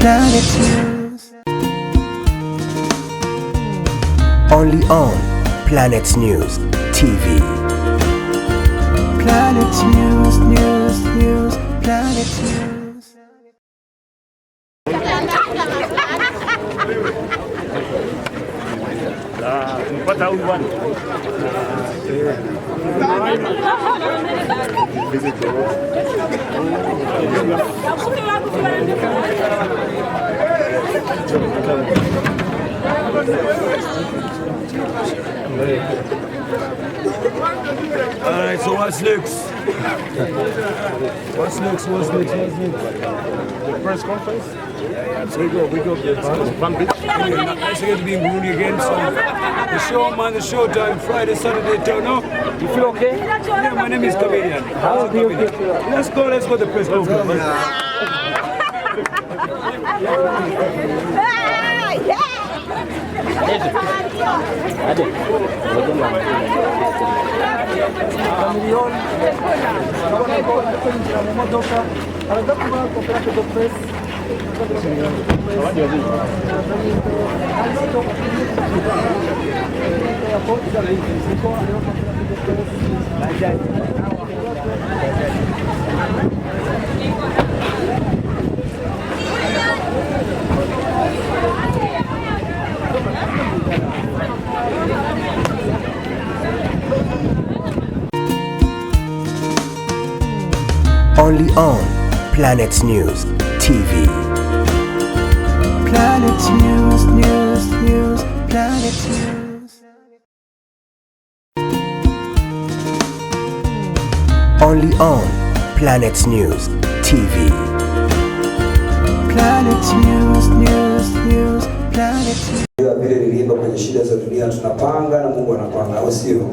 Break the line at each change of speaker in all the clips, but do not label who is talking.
Planet News. Only on Planet News TV. Planet News, Planet News.
Alright, so what's next? What's next? The press conference? Yeah. So we go. Nice again to be in Burundi again. So the show, man, the show time, Friday, Saturday, turn up. You feel okay? Yeah, my name is Chameleone. Let's go to the press conference.
Only on Planet News TV. Planet News, Planet News. Only on Planet News TV. Planet News, Planet News.
Vile niliimba kwenye shida za dunia tunapanga na Mungu anapanga, au sio?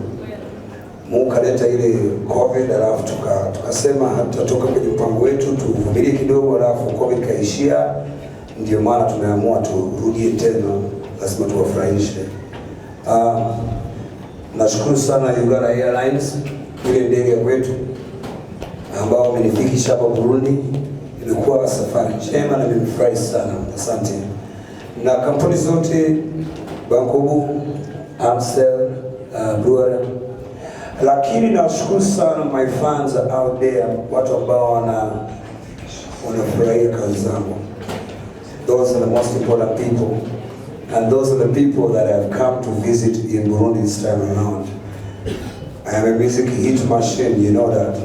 Mungu kaleta ile COVID, alafu tukasema hatutatoka kwenye mpango wetu, tuvumilie kidogo, alafu COVID kaishia. Ndio maana tumeamua turudie tena, lazima tuwafurahishe. Nashukuru sana Uganda Airlines, ile ndege kwetu ambao wamenifikisha hapa Burundi. Ilikuwa safari njema na nimefurahi sana, asante. Na kampuni zote Bankobu, Amstel, Brewer. Lakini nashukuru sana my fans out there, watu ambao wanafurahia kazi zangu. Those are the most important people, and those are the people that have come to visit in Burundi this time around. I am a music hit machine, you know that.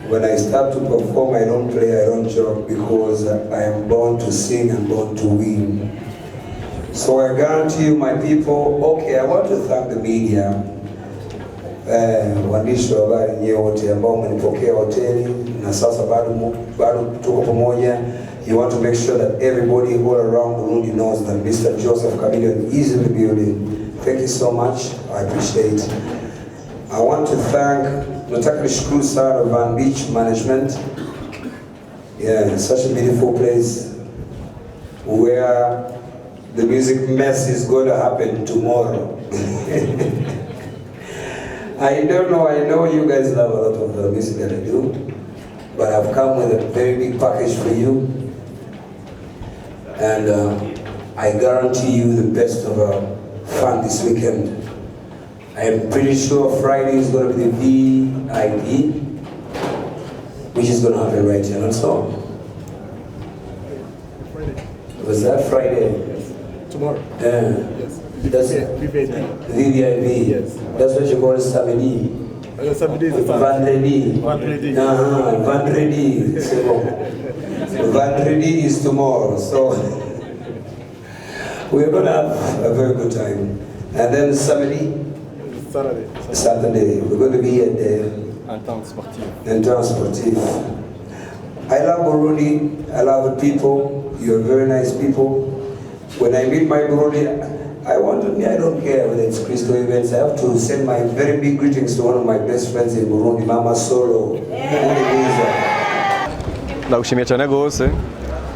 When I start to perform, I don't play, I don't joke, because I am born to sing and born to win. So I guarantee you, my people, okay, I want to thank the media. Waandishi wa habari nyote ambao mmenipokea hoteli na sasa bado tuko pamoja. You want to make sure that everybody all around Burundi knows that Mr. Joseph Chameleone is in the building. Thank you so much. I appreciate it. I want to thank nataka nishukuru sana Van Beach Management. Yeah, it's such a beautiful place where the music mess is going to happen tomorrow. I don't know, I know you guys love a lot of the music that I do, but I've come with a very big package for you. And I guarantee you the best of fun this weekend. I am pretty sure Friday is going to be the VIP, which is going to happen right here. That's all. Was that Friday?
Yes. Tomorrow.
Yes. That's it. VVIP.
Yes.
That's what you call it, samedi.
Samedi is
Vendredi. Vendredi. Vendredi is tomorrow. So we're gonna have a very good time. And then Saturday, we're going to be at the Entente Sportif. I love Burundi. I love the people. You're very nice people. When I meet my Burundi, I don't care whether it's Christo events. I have to send my very big greetings to one of my best friends in Burundi, Mama Solo.
Ndagushimiye cyane gose.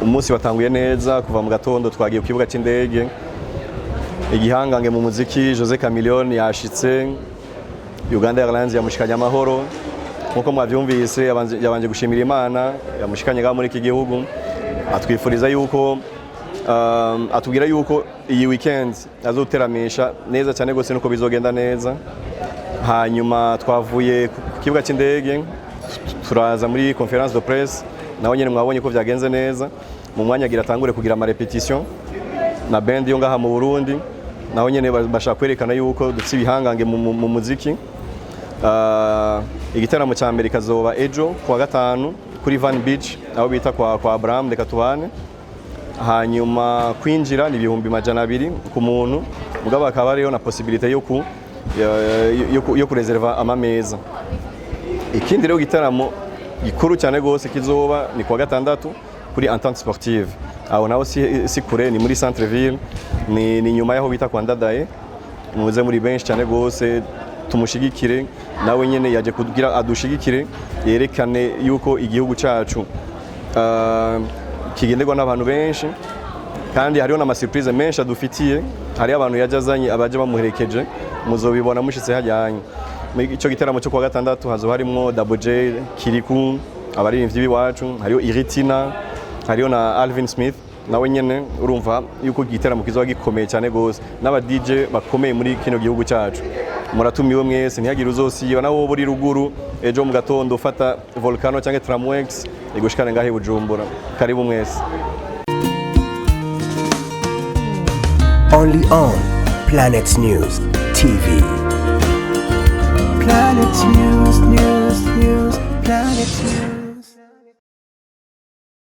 Umunsi watanguye neza kuva mu gatondo twagiye ku kibuga cy'indege. Igihangange mu muziki Jose Chameleone yashitse. Uganda Airlines yamushikanye amahoro. Nkuko mwavyumvise yabanje gushimira Imana yamushikanye ga muri iki gihugu. atwifuriza yuko atubwira yuko iyi weekend azoteramisha neza cyane gose nuko bizogenda neza. Hanyuma twavuye ku kibuga cy'indege turaza muri conference de presse, naho nyene mwabonye ko vyagenze neza. Mu mwanya agira atangure kugira ama repetition na band yo ngaha mu Burundi, naho nyene bashaka kwerekana yuko dufite ibihangange mu muziki. Igitaramo cya mbere kazoba ejo kuwa gatanu kuri Van Beach aho bita kwa Abraham reka tubane. Hanyuma kwinjira ni 200 ku muntu, mugabo akaba ariyo na possibilité yo kureserva amameza. Ikindi rero gitaramo gikuru cyane gose kizoba ni kuwa gatandatu kuri Entente Sportive, aho naho si kure, ni muri centre ville, ni nyuma yaho bita kwa Ndadaye. Muze muri benshi cyane gose, tumushigikire nawe nyene yaje kugira adushigikire, yerekane yuko igihugu cyacu kigenderwa n'abantu benshi, kandi hariho na surprise menshi adufitiye. Hari abantu yajazanye abaje bamuherekeje, muzobibona mushitse hajyanye. Muri ico gitaramo cyo kuwa gatandatu hazo harimo Double J, Kirikou, abaririmbyi biwacu, hariho Iritina, hariho na Alvin Smith. Nawe nyene urumva yuko gitaramo kizoba gikomeye cyane gose, n'aba DJ bakomeye muri kino gihugu cyacu. Muratumiwe mwese, ntihagire uzosiba nawo buri ruguru ejo mu gatondo ufata Volcano cyangwa Tramwex igushikane ngahe Bujumbura. Karibu mwese.
Only on Planet News TV. Planet News, Planet News.